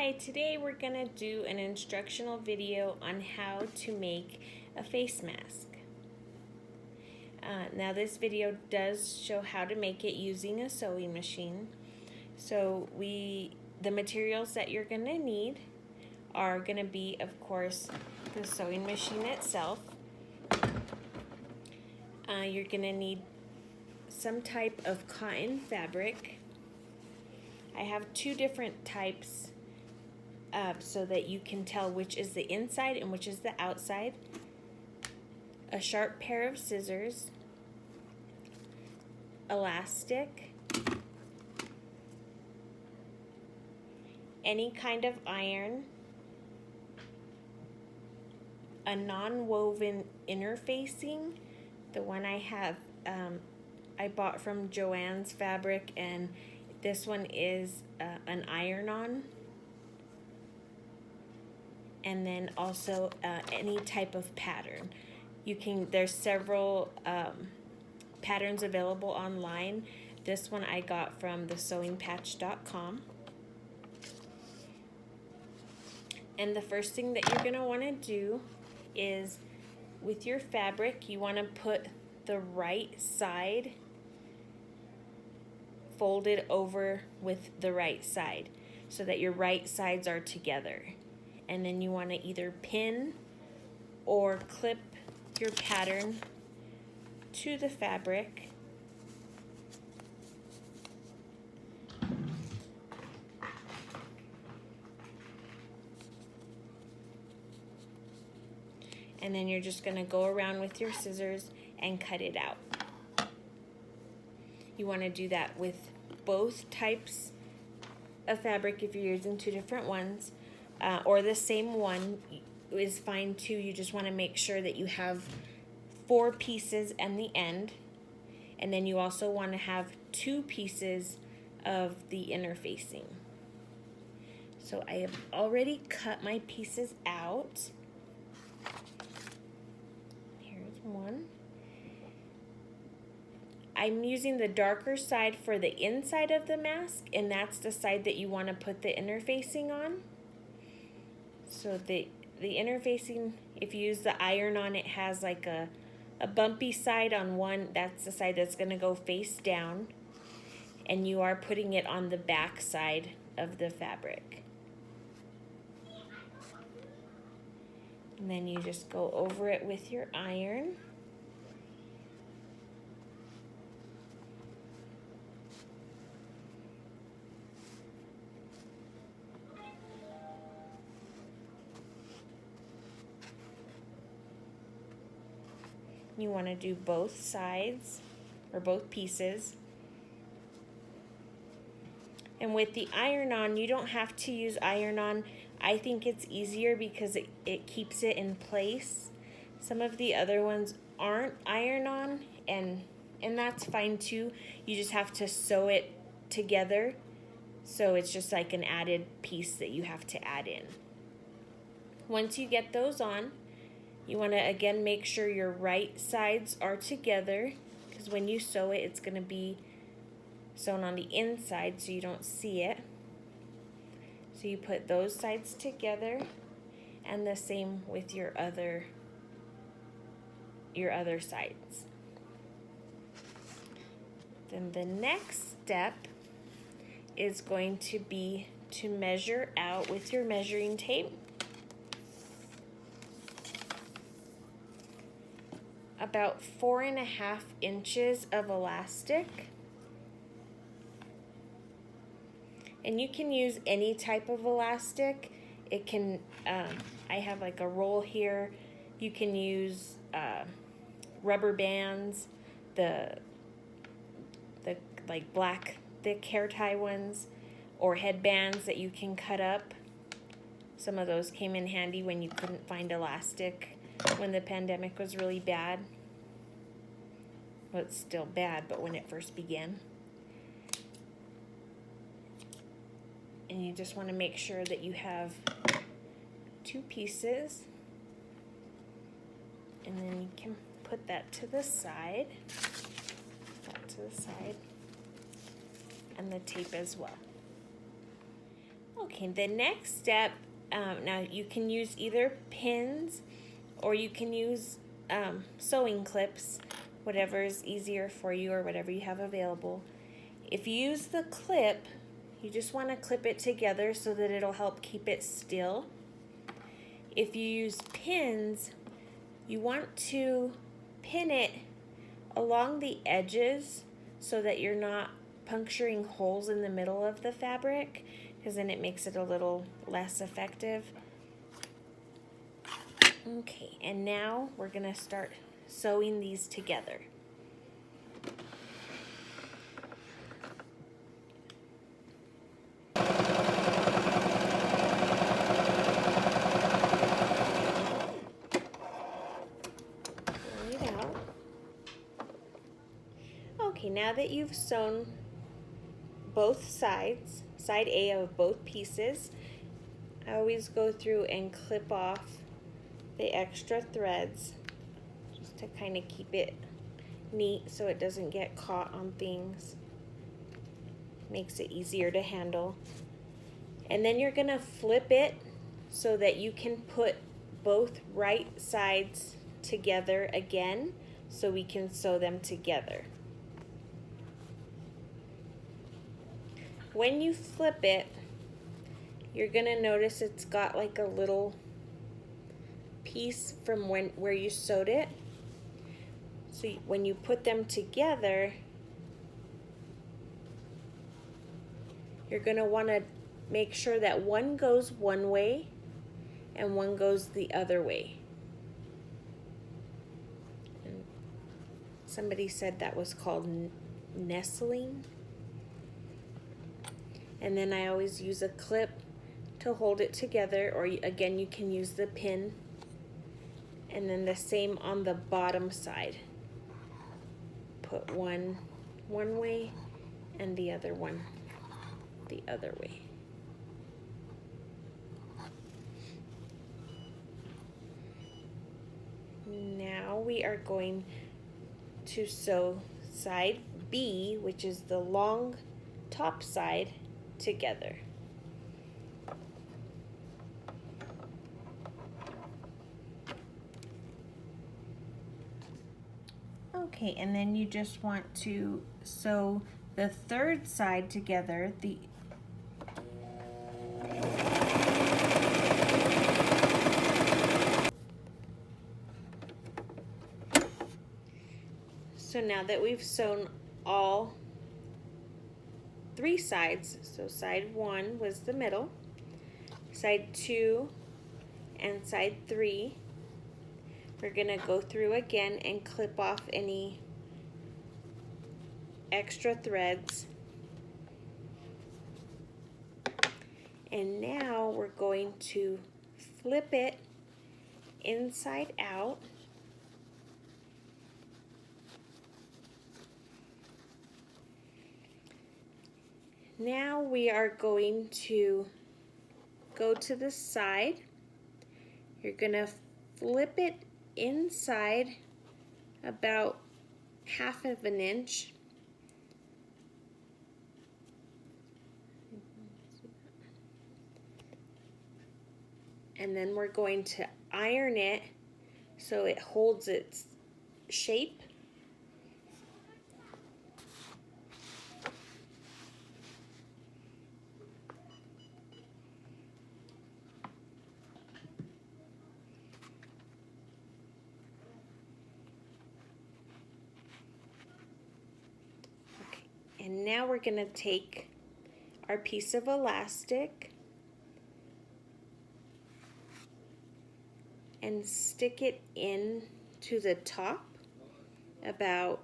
Hi, today we're going to do an instructional video on how to make a face mask. Now this video does show how to make it using a sewing machine. So the materials that you're going to need are going to be, of course, the sewing machine itself. You're going to need some type of cotton fabric. I have two different types so that you can tell which is the inside and which is the outside. A sharp pair of scissors, elastic, any kind of iron, a non-woven interfacing. The one I have I bought from Joann's Fabric, and this one is an iron-on. And then also any type of pattern. There's several patterns available online. This one I got from thesewingpatch.com. And the first thing that you're gonna wanna do is, with your fabric, you wanna put the right side folded over with the right side so that your right sides are together. And then you want to either pin or clip your pattern to the fabric. And then you're just going to go around with your scissors and cut it out. You want to do that with both types of fabric if you're using two different ones. Or the same one is fine too. You just want to make sure that you have 4 pieces in the end, and then you also want to have 2 pieces of the interfacing. So I have already cut my pieces out. Here's one. I'm using the darker side for the inside of the mask, and that's the side that you want to put the interfacing on. So the interfacing, if you use the iron-on, it has like a bumpy side on one. That's the side that's going to go face down. And you are putting it on the back side of the fabric. And then you just go over it with your iron. You want to do both sides or both pieces. And with the iron-on, you don't have to use iron-on. I think it's easier because it keeps it in place. Some of the other ones aren't iron-on, and that's fine too. You just have to sew it together. So it's just like an added piece that you have to add in. Once you get those on, you want to again make sure your right sides are together, because when you sew it, it's going to be sewn on the inside so you don't see it. So you put those sides together, and the same with your other sides. Then the next step is going to be to measure out with your measuring tape about 4.5 inches of elastic. And you can use any type of elastic. It can, I have like a roll here. You can use rubber bands, the like black thick hair tie ones, or headbands that you can cut up. Some of those came in handy when you couldn't find elastic when the pandemic was really bad. Well, it's still bad, but when it first began. And you just want to make sure that you have 2 pieces. And then you can put that to the side. And the tape as well. Okay, the next step, now you can use either pins or you can use sewing clips, whatever is easier for you or whatever you have available. If you use the clip, you just want to clip it together so that it'll help keep it still. If you use pins, you want to pin it along the edges so that you're not puncturing holes in the middle of the fabric, because then it makes it a little less effective. Okay, and now we're gonna start sewing these together. Pull it out. Okay, now that you've sewn both sides, side A of both pieces, I always go through and clip off the extra threads just to kind of keep it neat so it doesn't get caught on things. Makes it easier to handle. And then you're gonna flip it so that you can put both right sides together again so we can sew them together. When you flip it, you're gonna notice it's got like a little piece from where you sewed it. So when you put them together, you're gonna wanna make sure that one goes one way and one goes the other way. And somebody said that was called nestling. And then I always use a clip to hold it together, or again you can use the pin. And then the same on the bottom side. Put one way and the other one the other way. Now we are going to sew side B, which is the long top side, together. Okay, and then you just want to sew the third side together. So now that we've sewn all three sides, so side 1 was the middle, side 2 and side 3, we're gonna go through again and clip off any extra threads. And now we're going to flip it inside out. Now we are going to go to the side. You're gonna flip it inside about 1/2 inch. And then we're going to iron it so it holds its shape. And now we're going to take our piece of elastic and stick it in to the top about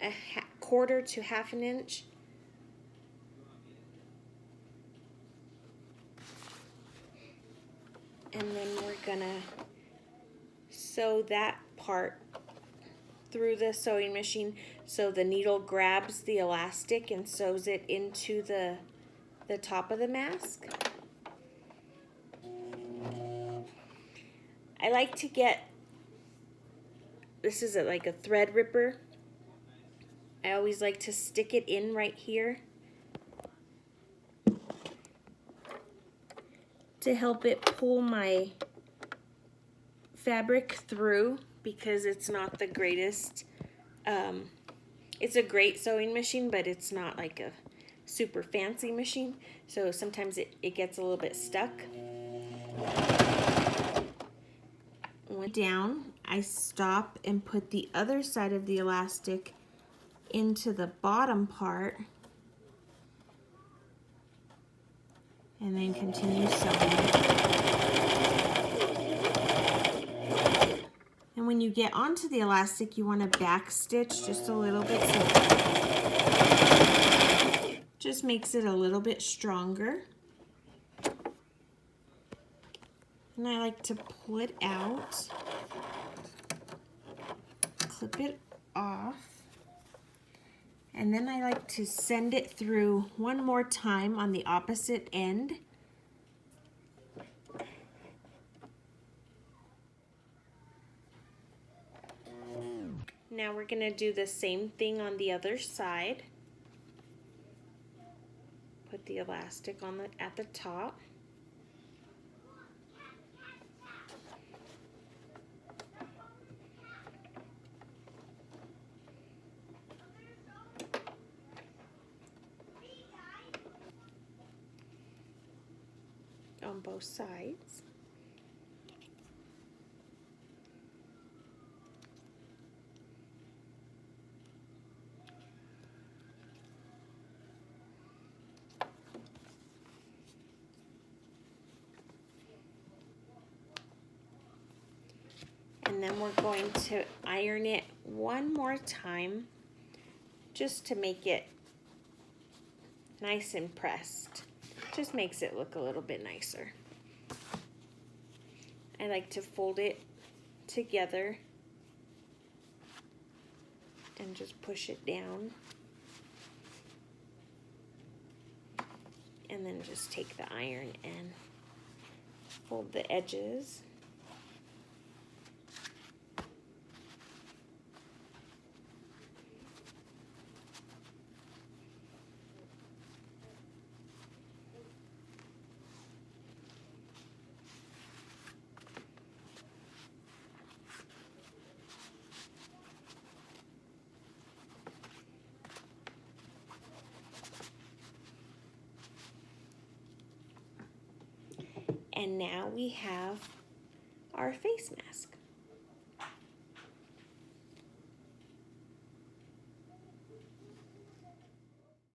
a 1/4 to 1/2 inch. And then we're going to sew that part through the sewing machine so the needle grabs the elastic and sews it into the top of the mask. I like to get, this is like a thread ripper. I always like to stick it in right here to help it pull my fabric through, because it's not the greatest. It's a great sewing machine, but it's not like a super fancy machine, so sometimes it gets a little bit stuck. When down, I stop and put the other side of the elastic into the bottom part, and then continue sewing. And when you get onto the elastic, you want to back stitch just a little bit, so it just makes it a little bit stronger. And I like to pull it out, clip it off, and then I like to send it through one more time on the opposite end. Now we're going to do the same thing on the other side. Put the elastic on at the top. On both sides. And then we're going to iron it one more time just to make it nice and pressed. Just makes it look a little bit nicer. I like to fold it together and just push it down. And then just take the iron and fold the edges. And now we have our face mask.